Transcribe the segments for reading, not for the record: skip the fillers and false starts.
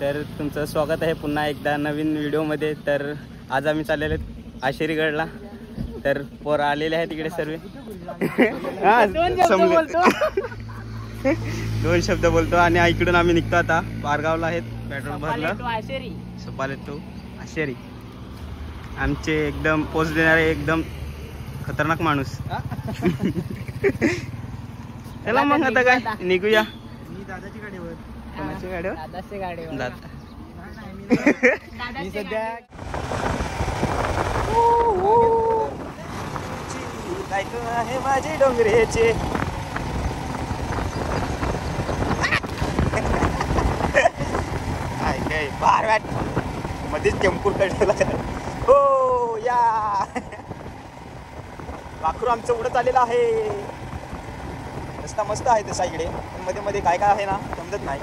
तर तुमचं स्वागत आहे पुन्हा एकदा नवीन व्हिडिओमध्ये। तर आज आम्ही चाललेलो आशेरीगडला। तर पोरं आलेले आहेत तिकडे सर्व। दोन शब्द बोलतो आणि इकडून आम्ही निघतो आता पारगावला आहेत। पेट्रोल भरलं सपाले तो आशेरी आमचे एकदम पोस्ट देणारे एकदम खतरनाक माणूस। चला मग आता काय निघूया। मी दादाची गाडीवर कोणाची गाडीवर? दादाची गाडीवर दादा मी सध्या आहे माझे डोंगरेचे। काय बार वाट मध्येच टेम्पो काढला। हो या वाखरू आमचं उडत आलेलं आहे। रस्ता मस्त आहे तसा इकडे, पण मध्ये मध्ये काय काय आहे ना समजत नाही।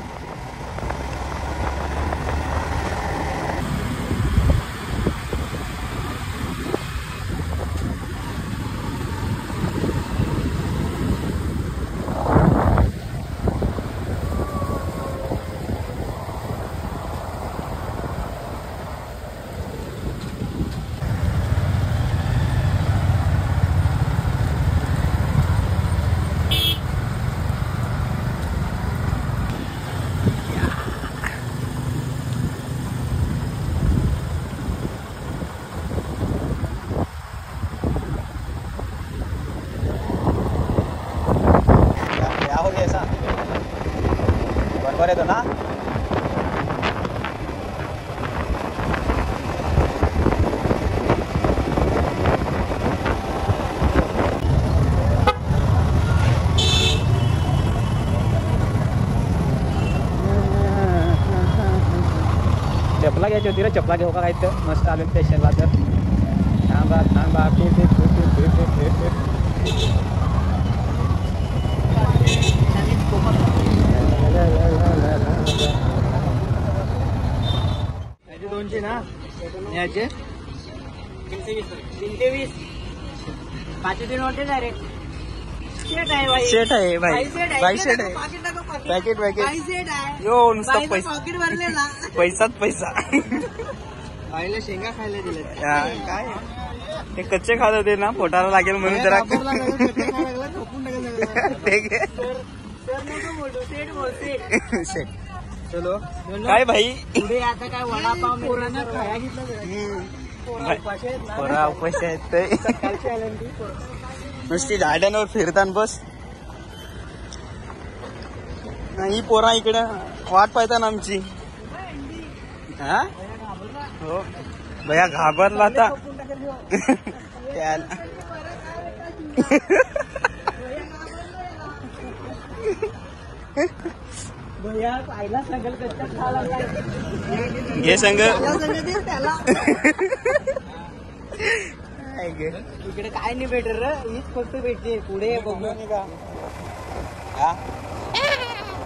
बरोबर येतो ना? चपला घ्यायची होती रे, चपला घेऊ का काय? तर मस्त आलो स्टेशनला। तर थांबा थांबा दोनशे ना याचे 320 पाचशे नोट डायरेक्ट सेट आहे भाई। सेट आहे भाई, भाई सेट आहे। पॅकेट पॅकेट यो नुसतं पैसा पॉकेट भरलेला पैसाच पैसा। आईला शेंगा खायला दिले काय ते कच्चे खात होते ना, पोटाला लागेल म्हणून जरा सेट। चलो काय भाई पुढे आता काय वडापाव पोरांना खाया घेतलं पोरा उपाशी आहेत ते। नुसती झाडांवर फिरताना बस ही पोरा इकडं वाट पाहताना आमची। हा हो भैया घाबरला आता। भैया पाहिला सगळं कच्चा खायला लागलाय। घे संग त्याला इकडे काय नाही भेटत रे, हीच फक्त भेटते पुढे बघू का।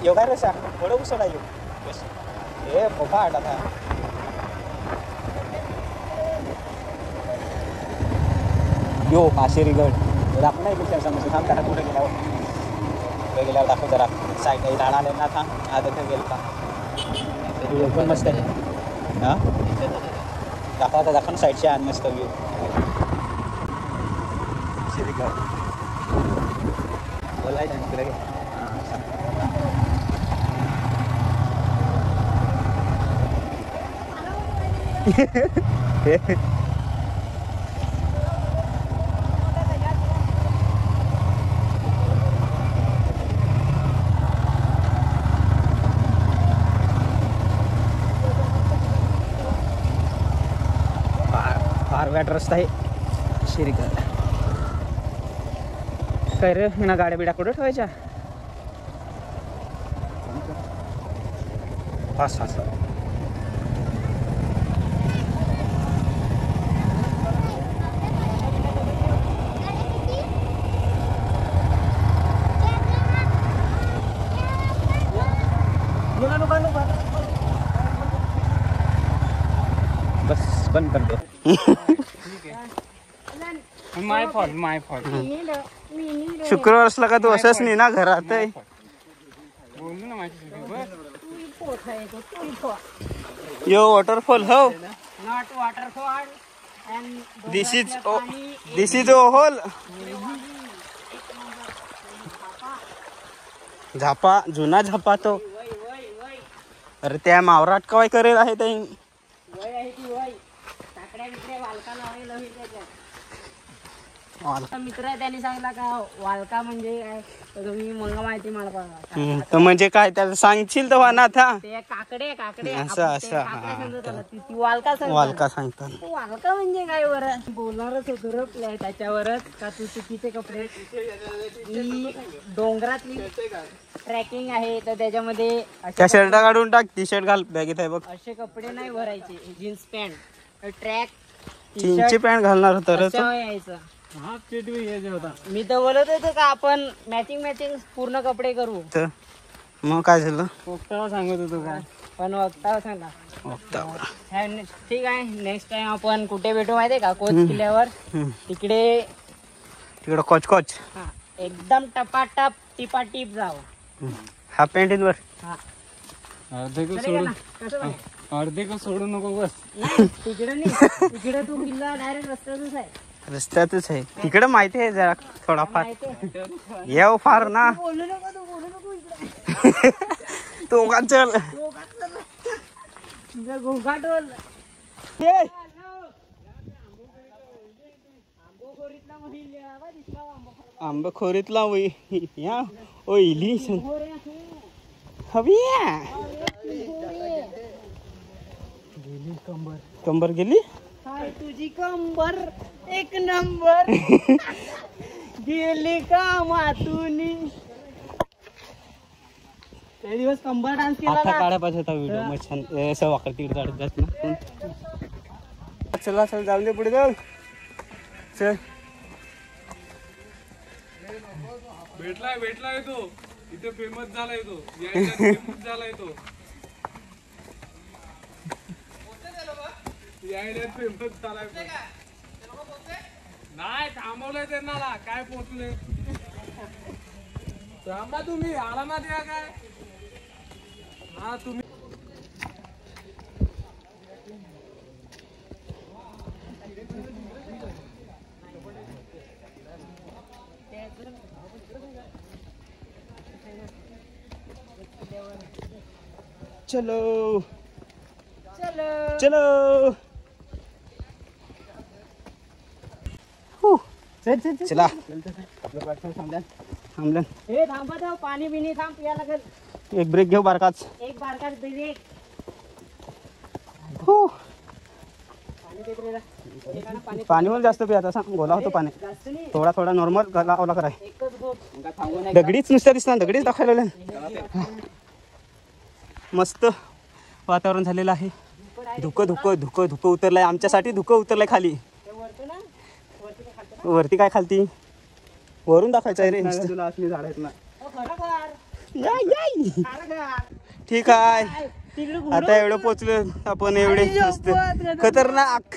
यो काय रे सांग थोडं उसळा येऊ ए पप्पा आटा था यो आशेरीगड दाखव ना इकडे समोर थांब त्याला कुठे गेल्यावर दाखव जरा साईड राणा आले ना थांब आता ते गेल का व्ह्यू पण मस्त आहे। हां दाखव आता दाखव साईडचे आण मस्त व्ह्यू आशेरीगड बोलायचं तिकडे फार वाईट रस्ता आहे शिरीगड। काय रे ना गाड्या बिड्या कुठे ठेवायच्या? फास्ट फास्ट बस बंद कर दो। माय फॉल्ट शुक्रवार असला का तू असंच नाही ना घरात बोललो ना माझ्यासोबत कोठा येतो तो यो वॉटरफॉल हो not waterfall and this is whole Jhapa जुना झापा तो अरे त्या मावरात काय करेल आहे ते वय आहे ती वय टाकड्या बिकड्या वालका लावायला होईल त्याच्यात मित्र आहे त्यांनी सांगितला का वालका म्हणजे काय तर तुम्ही मग माहिती मला बघा तर म्हणजे काय त्याला सांगशील तर ना था ते काकडे काकडे असं, आपण असं, ते काकडे समजत आलं. ती वालका समजत. वालका सांगतात वालका म्हणजे काय बरं बोलणारच होतो रे त्याच्यावरच का तू चुकीचे कपडे ही डोंगरातली ट्रॅकिंग आहे तर त्याच्यामध्ये त्या शर्ट काढून टाक टी शर्ट घाल बॅगेत आहे बघ असे कपडे नाही भरायचे जीन्स पॅन्ट ट्रॅक जीन्सची पॅन्ट घालणार होतं रे तो. यायचं हाफ चेट भी घ्यायचा होता. मी तर बोलत होतो का आपण मॅचिंग पूर्ण कपडे करू तर मग काय झालं पोपटाला सांगत होतो काय पण वक्ता सांगा वक्तावर. ठीक आहे नेक्स्ट टाइम आपण कुठे भेटू माहितीये का कोच किल्ल्यावर तिकडे तिकडं कोच कोच हा एकदम टपाटप टिपाटिप जाऊ हाफ पॅन्ट वर हा अर्धे को चलेगा सोडू ना? कसं पण? अर्धे को सोडू नको बस नाही, तिकडे नाही तिकडे तू किल्ला डायरेक्ट रस्त्यातच आहे रस्त्यातच आहे तिकडं माहिती आहे जरा थोडाफार माहितीये? येऊ फार ना बोलू नको इकडे तो का चल तुझं घोंगाट बोल आंबखोरीतला या ओइली हवी कंबर गेली हाय तुझी कंबर एक नंबर गेली का मातुनी ते दिवस कंबर डान्स केला आता ना काढा पाहिजे होता व्हिडिओ मग छान असं वाकड तिकडे काढत जात ना चला चल जाऊन दे पुढे जाऊ चल भेटलाय तो इथे फेमस झालाय तो फेमस झालाय तो यायला फेमस झालाय नाही थांबवलंय त्यांना काय पोहोचले थांबा तुम्ही आला ना द्या काय हा तुम्ही चलो चलो चलो चला थांबलं हे थांबा जाऊ पाणी बिनी थांब पिया लागेल एक ब्रेक घेऊ बारकाच एक बारकाच ब्रेक पाणी पाणी पण जास्त पियाचा सांग गोला होतो पाणी जास्त नाही थोडा थोडा नॉर्मल गला ओला कराय एकच गोट दगडीच नुसत्या दिसणार दगडीच दाखवलेलं मस्त वातावरण झालेलं आहे धुकं धुकं धुकं धुकं उतरलंय आमच्यासाठी धुकं उतरलंय खाली ते वरतो ना वरती काय खालतं वरती काय खालती वरून दाखवायचं आहे रे तुला असली झाड आहेत ना हो, खरं कर. खरं कर. ठीक आहे तिकडे घुमरो. आता एवढं पोचलो आपण एवढे आणि मस्त झोपत. खतरनाक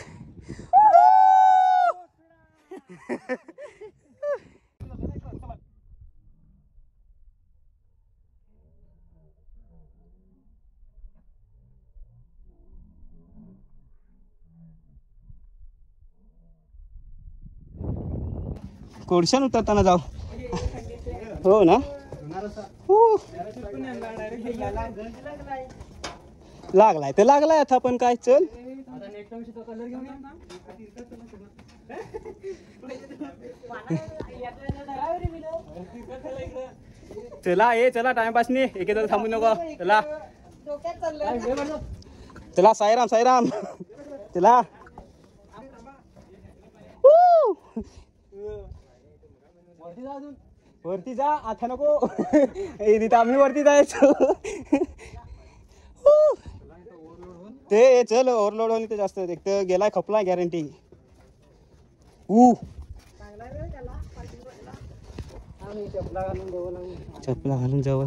कोळशान उतरताना जाऊ हो ना हो. लागलाय तर लागलाय आता पण काय चल चला ये चला टाइमपास नाही एकेदा थांबू नको चला डोक्यात चाललंय. चला साईराम साईराम चला वरती जा आता नको तिथं आम्ही वरती जायचो ते चल ओव्हरलोड होईल ते जास्त एक तर गेलाय खपलाय गॅरंटी चपला घालून जवळ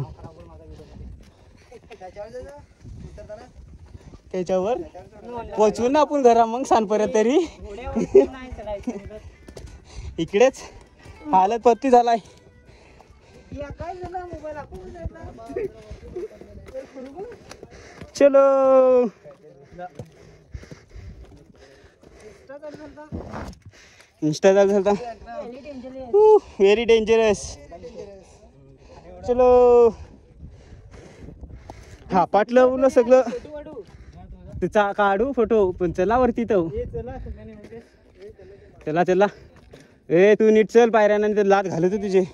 त्याच्यावर पोचवू ना आपण घरा मग सांजपर्यंत तरी घोड्यावरती नाही चढायचं. इकडेच हालत पत्ती झालाय या काय झालं मोबाईल आपण चलो इंस्टा चालू झालता व्हेरी डेंजरस. चलो हा पाटलं सगळं तिचा काढू फोटो पण चला वरती तो चला चला. ए तू नीट चल पायऱ्यानं ते लात घालत तुझे.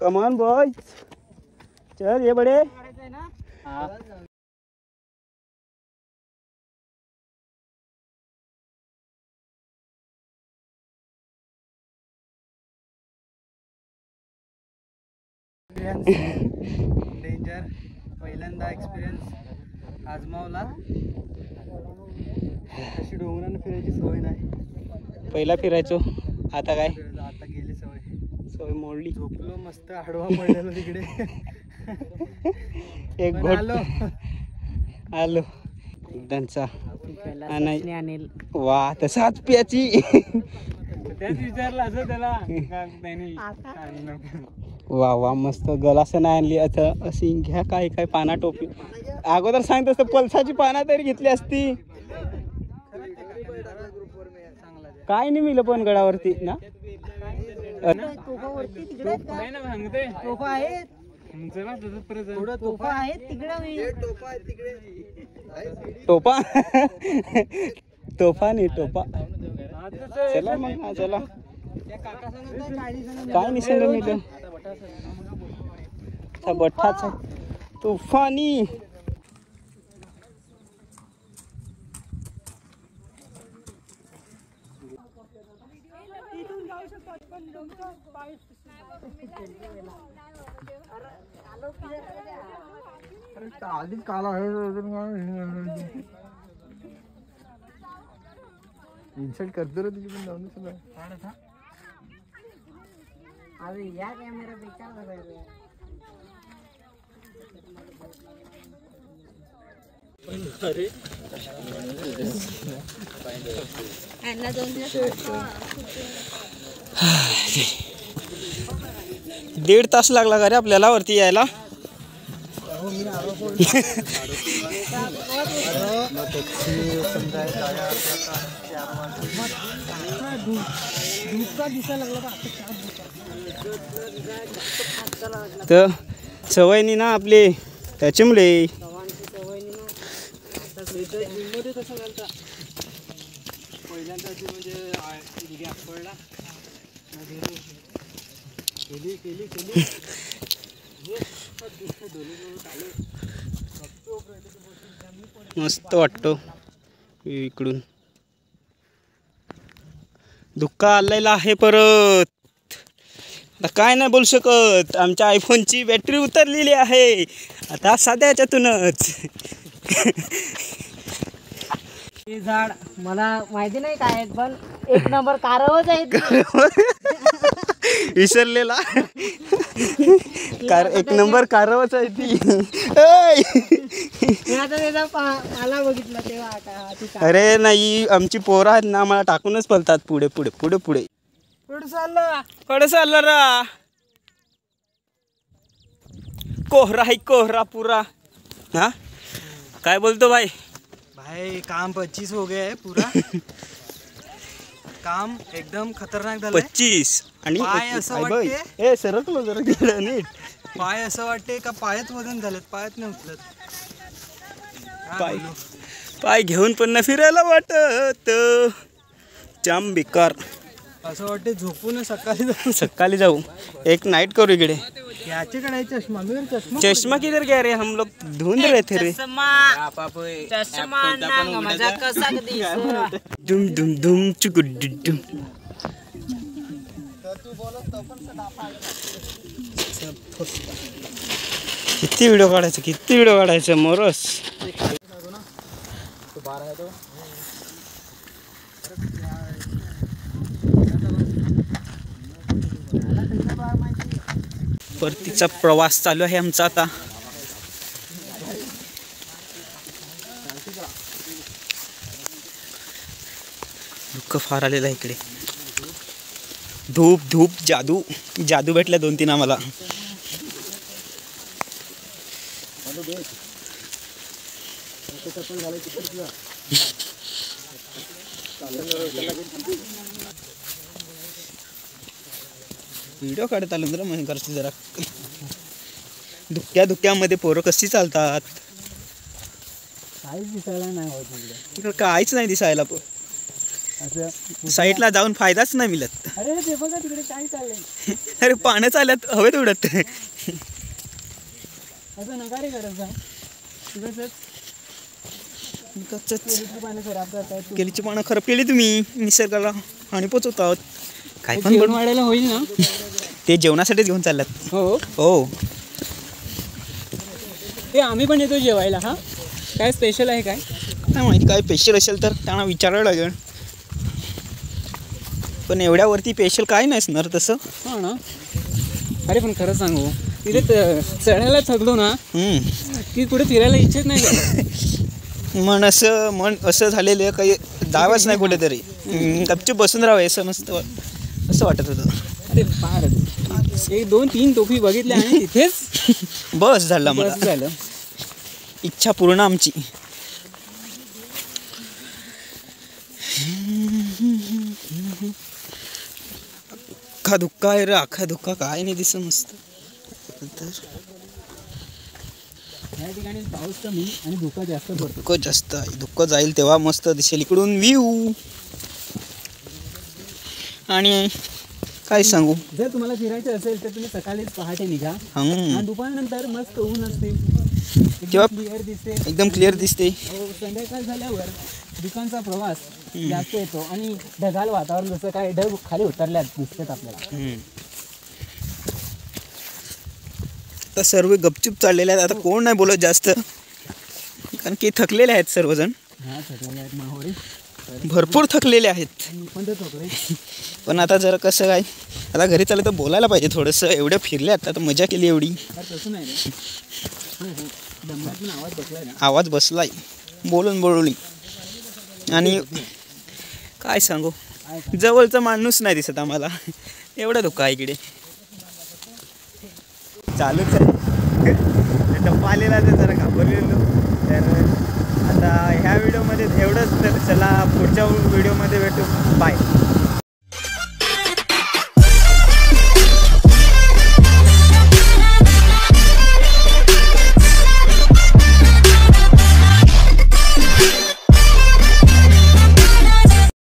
कमान बॉय चल ये बडे. डेंजर पहिल्यांदा एक्सपिरियन्स आजमावला. अशी डोंगरानं फिरायची सवय नाही. पहिला फिरायचो आता काय आता गेली सवय मोडली. झोपलो मस्त आडवा पडलेलो तिकडे. एक पण घोट आलो एकदांचा अनिल वा तसाच प्याची. त्याच विचारलं असं त्याला वा वा मस्त गलासन आणली. आता अशी घ्या काय काय पाना टोपी अगोदर सांगत असतं पल्साची पाना तरी घेतली असती. काय नाही मिळलं पण गडावरती ना. टोपा तोफा नाही टोपा. चला मग हा चला काय निसंग मिळलं बठ्ठाचा तुफानी. आधीच काला इन्सल्ट करतो रे तुझी पण जाऊन तुला. अरे या कॅमेरा बेकार झाला. दीड तास लागला का रे आपल्याला वरती यायला. तर सवयनी ना आपली त्याच्यामुळे मस्त वाटतो इकडून. धुक्का आलेला आहे परत. आता काय नाही बोलू शकत. आमच्या आयफोनची बॅटरी उतरलेली आहे आता साध्या याच्यातूनच. हे झाड मला माहिती नाही काय आहेत पण एक नंबर कारवच आहेत. विसरलेला एक नंबर कारवच आहे ती. मला बघितलं तेव्हा. अरे नाही आमची पोरं आहेत ना मला टाकूनच पळतात पुढे पुढे पुढे पुढे. कडे चालला रा. कोहरा है कोहरा पूरा. हाँ काय बोलतो भाई. भाई काम 25 हो गया है पूरा. काम एकदम खतरनाक झालं. 25 आणि पाय असं वाटते. ए सरकलो जरा गेलं नीट. पाय असं वाटते का पायात वजन झालं पायात नाही उचलत. पाय घेऊन पण न फिरायला वाटत. जाम बेकार. असं वाटते झोपून सकाळी जाऊ एक नाइट करू इकडे. याच्याकडे चष्मा चष्मा किधर गया रे. हम लोग ढूंढ रहे थे रे. दुम दुम दुम चुकुडुम. किती व्हिडिओ काढायचं मोरस. परतीचा प्रवास चालू आहे आमचा आता. दुःख फार आलेलं आहे इकडे. धूप धूप जादू भेटल्या 2-3 आम्हाला. व्हिडिओ काढत आलो जरा मन करते जरा. धुक्यामध्ये पोरं कशी चालतात. काहीच दिसायला नाही होत इकडे. इकडं काहीच नाही दिसायला. असं साईडला जाऊन फायदाच नाही मिळत. अरे ते बघा तिकडे काय चाललंय. अरे पानं चालत हवेत उडत. असं नका रे करत जा. तिकडे पानं खराब करतायत. केलीची पानं खराब केली तुम्ही. निसर्गाला हानी पोचवत आहोत. काय पण जेवण वाढायला होईल ना. ते जेवणासाठीच घेऊन चाललात. हो हो ते आम्ही पण येतो जेवायला. हा काय स्पेशल आहे काय. काय माहिती काय स्पेशल असेल तर त्यांना विचारावं लागेल. पण एवढ्यावरती स्पेशल काय नसणार तसं. हा ना. अरे पण खरं सांगू तिथे चढायला थकलो ना की कुठे फिरायला इच्छाच नाही करत. मन असं झालेलं काही जावंच नाही कुठेतरी. गपचूप बसून राहावं असं मस्त असं वाटत होतं. अरे फार 1 2 3 टोपी बघितल्या आणि तिथेच बस झाला मला. बस झालं. इच्छा पूर्ण आमची. अख्खा धुक्का आहे रे. अख्खा धुक्का काय नाही दिसत मस्त. या ठिकाणी पाऊस कमी आणि धुका जास्त पडतो. धुकं जास्त आहे. धुकं जाईल तेव्हा मस्त दिसेल इकडून व्ह्यू. आणि काय सांगू. जर तुम्हाला फिरायचं असेल तर तुम्ही सकाळीच पहाटे निघा. आणि दुपारनंतर मस्त ऊन असते. तेव्हा क्लिअर दिसते. एकदम क्लिअर दिसते. संध्याकाळ झाल्यावर दुकानचा प्रवास जास्त येतो आणि ढगाळ वातावरण जसं काय ढग खाली उतरल्यात दिसतात आपल्याला. आता सर्व गपचूप चाललेले आहेत. आता कोण नाही बोलत जास्त कारण की थकलेले आहेत सर्वजण. हा थकलेले आहेत माहोरी. भरपूर थकलेले आहेत. मी पण तर थकलोय. पण आता जरा कसं काय आता घरी चाललं तर बोलायला पाहिजे थोडंसं. एवढं फिरले आता मजा केली एवढी. तसं नाही रे. दमदाटीने आवाज बसलाय ना. आवाज बसलाय बोलून. आणि काय सांगू जवळचा माणूस नाही दिसत आम्हाला. एवढा धोका आहे इकडे. चालूच आहे. टप्पा आलेला तर जरा घाबरलेलो. तर आता ह्या व्हिडिओमध्ये एवढंच. तर चला पुढच्या व्हिडिओमध्ये भेटू. बाय.